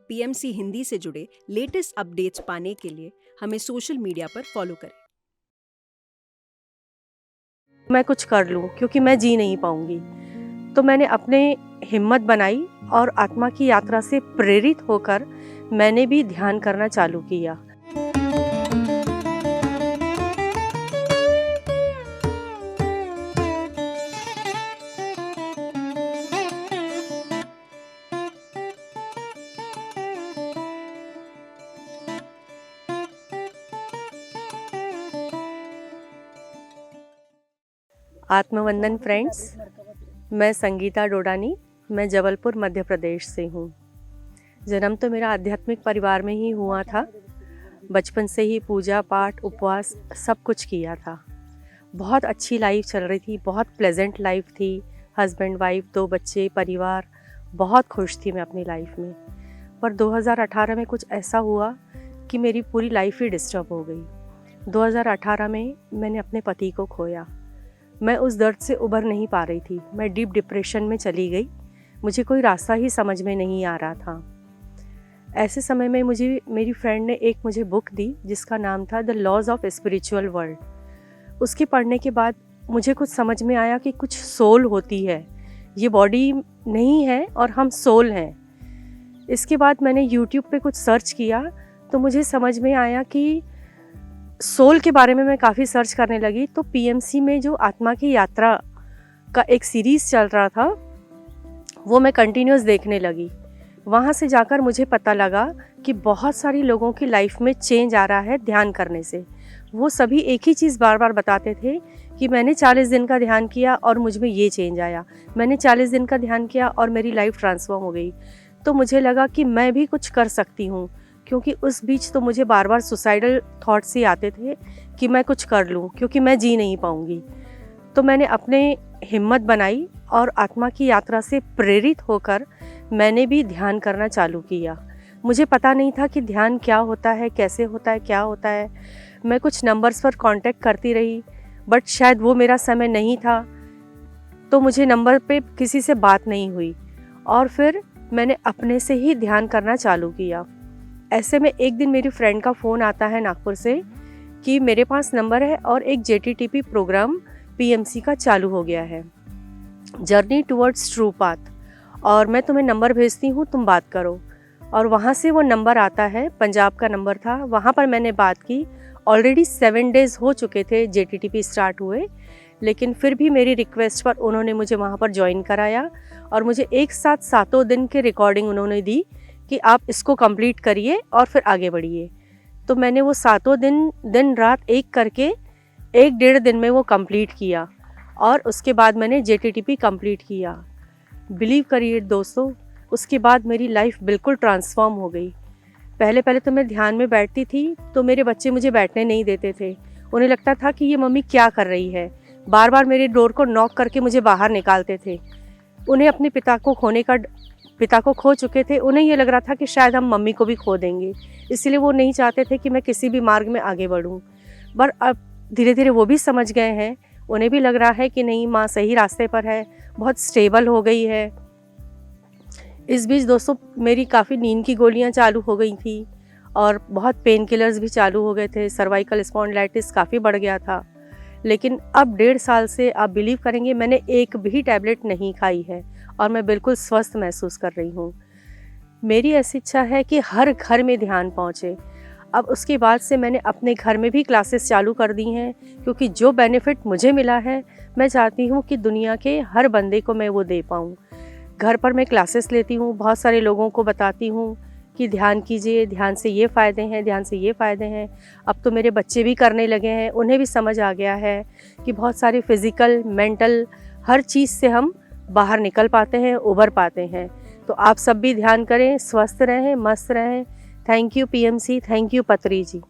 PMC Hindi से जुड़े latest updates पाने के लिए हमें सोशल मीडिया पर फॉलो करें। मैं कुछ कर लूं क्योंकि मैं जी नहीं पाऊंगी। तो मैंने अपने हिम्मत बनाई और आत्मा की यात्रा से प्रेरित होकर मैंने भी ध्यान करना चालू किया। आत्मवंदन फ्रेंड्स, मैं संगीता डोडानी, मैं जबलपुर मध्य प्रदेश से हूँ। जन्म तो मेरा आध्यात्मिक परिवार में ही हुआ था। बचपन से ही पूजा पाठ उपवास सब कुछ किया था। बहुत अच्छी लाइफ चल रही थी, बहुत प्लेजेंट लाइफ थी। हस्बैंड वाइफ 2 बच्चे परिवार, बहुत खुश थी मैं अपनी लाइफ में। पर 2018 में कुछ ऐसा हुआ कि मेरी पूरी लाइफ ही डिस्टर्ब हो गई। 2018 में मैंने अपने पति को खोया। मैं उस दर्द से उबर नहीं पा रही थी। मैं डीप डिप्रेशन में चली गई। मुझे कोई रास्ता ही समझ में नहीं आ रहा था। ऐसे समय में मुझे मेरी फ्रेंड ने एक मुझे बुक दी जिसका नाम था the laws of spiritual world. उसके पढ़ने के बाद मुझे कुछ समझ में आया कि कुछ सोल होती है, ये बॉडी नहीं है और हम सोल हैं। इसके बाद मैंने यूट्यूब पे कुछ सर्च किया तो मुझे समझ में आया कि सोल के बारे में मैं काफ़ी सर्च करने लगी। तो पीएमसी में जो आत्मा की यात्रा का एक सीरीज़ चल रहा था वो मैं कंटिन्यूस देखने लगी। वहाँ से जाकर मुझे पता लगा कि बहुत सारी लोगों की लाइफ में चेंज आ रहा है ध्यान करने से। वो सभी एक ही चीज़ बार बार बताते थे कि मैंने 40 दिन का ध्यान किया और मुझ में ये चेंज आया, मैंने 40 दिन का ध्यान किया और मेरी लाइफ ट्रांसफॉर्म हो गई। तो मुझे लगा कि मैं भी कुछ कर सकती हूँ, क्योंकि उस बीच तो मुझे बार बार सुसाइडल थॉट्स ही आते थे कि मैं कुछ कर लूँ क्योंकि मैं जी नहीं पाऊँगी। तो मैंने अपने हिम्मत बनाई और आत्मा की यात्रा से प्रेरित होकर मैंने भी ध्यान करना चालू किया। मुझे पता नहीं था कि ध्यान क्या होता है, कैसे होता है, क्या होता है। मैं कुछ नंबर्स पर कांटेक्ट करती रही, बट शायद वो मेरा समय नहीं था, तो मुझे नंबर पे किसी से बात नहीं हुई। और फिर मैंने अपने से ही ध्यान करना चालू किया। ऐसे में एक दिन मेरी फ्रेंड का फ़ोन आता है नागपुर से कि मेरे पास नंबर है और एक JTTP प्रोग्राम पीएमसी का चालू हो गया है, जर्नी टुवर्ड्स ट्रू पाथ, और मैं तुम्हें नंबर भेजती हूँ, तुम बात करो। और वहाँ से वो नंबर आता है, पंजाब का नंबर था। वहाँ पर मैंने बात की। ऑलरेडी 7 डेज़ हो चुके थे JTTP स्टार्ट हुए, लेकिन फिर भी मेरी रिक्वेस्ट पर उन्होंने मुझे वहाँ पर ज्वाइन कराया और मुझे एक साथ 7 दिन की रिकॉर्डिंग उन्होंने दी कि आप इसको कंप्लीट करिए और फिर आगे बढ़िए। तो मैंने वो 7 दिन रात एक करके 1-1.5 दिन में वो कंप्लीट किया और उसके बाद मैंने JTTP कंप्लीट किया। बिलीव करिए दोस्तों, उसके बाद मेरी लाइफ बिल्कुल ट्रांसफॉर्म हो गई। पहले तो मैं ध्यान में बैठती थी तो मेरे बच्चे मुझे बैठने नहीं देते थे। उन्हें लगता था कि ये मम्मी क्या कर रही है, बार बार मेरे डोर को नॉक करके मुझे बाहर निकालते थे। उन्हें अपने पिता को खो चुके थे। उन्हें ये लग रहा था कि शायद हम मम्मी को भी खो देंगे, इसलिए वो नहीं चाहते थे कि मैं किसी भी मार्ग में आगे बढ़ूं। पर अब धीरे धीरे वो भी समझ गए हैं, उन्हें भी लग रहा है कि नहीं, माँ सही रास्ते पर है, बहुत स्टेबल हो गई है। इस बीच दोस्तों मेरी काफ़ी नींद की गोलियाँ चालू हो गई थी और बहुत पेन किलर्स भी चालू हो गए थे। सर्वाइकल स्पॉन्डिलाइटिस काफ़ी बढ़ गया था। लेकिन अब 1.5 साल से आप बिलीव करेंगे मैंने एक भी टैबलेट नहीं खाई है और मैं बिल्कुल स्वस्थ महसूस कर रही हूँ। मेरी ऐसी इच्छा है कि हर घर में ध्यान पहुँचे। अब उसके बाद से मैंने अपने घर में भी क्लासेस चालू कर दी हैं, क्योंकि जो बेनिफिट मुझे मिला है मैं चाहती हूँ कि दुनिया के हर बंदे को मैं वो दे पाऊँ। घर पर मैं क्लासेस लेती हूँ, बहुत सारे लोगों को बताती हूँ कि ध्यान कीजिए, ध्यान से ये फ़ायदे हैं, ध्यान से ये फ़ायदे हैं। अब तो मेरे बच्चे भी करने लगे हैं, उन्हें भी समझ आ गया है कि बहुत सारे फिज़िकल, मेंटल हर चीज़ से हम बाहर निकल पाते हैं, उबर पाते हैं। तो आप सब भी ध्यान करें, स्वस्थ रहें, मस्त रहें। Thank you PMC, thank you पत्री जी।